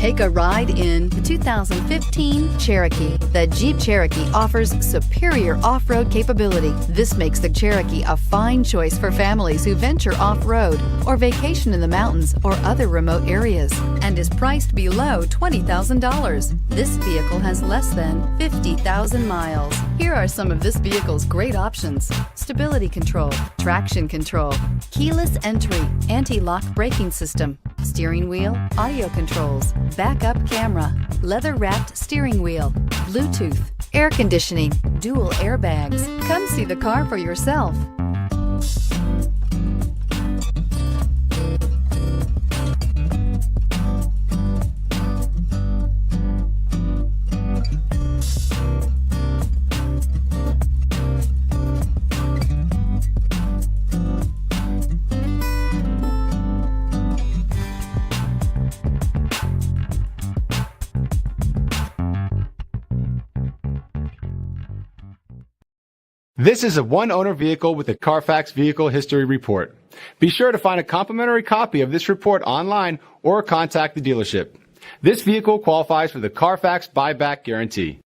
Take a ride in the 2015 Cherokee. The Jeep Cherokee offers superior off-road capability. This makes the Cherokee a fine choice for families who venture off-road or vacation in the mountains or other remote areas, and is priced below $20,000. This vehicle has less than 50,000 miles. Here are some of this vehicle's great options: stability control, traction control, keyless entry, anti-lock braking system, steering wheel audio controls, backup camera, leather-wrapped steering wheel, Bluetooth, air conditioning, dual airbags. Come see the car for yourself. This is a one-owner vehicle with a Carfax Vehicle History Report. Be sure to find a complimentary copy of this report online or contact the dealership. This vehicle qualifies for the Carfax Buyback Guarantee.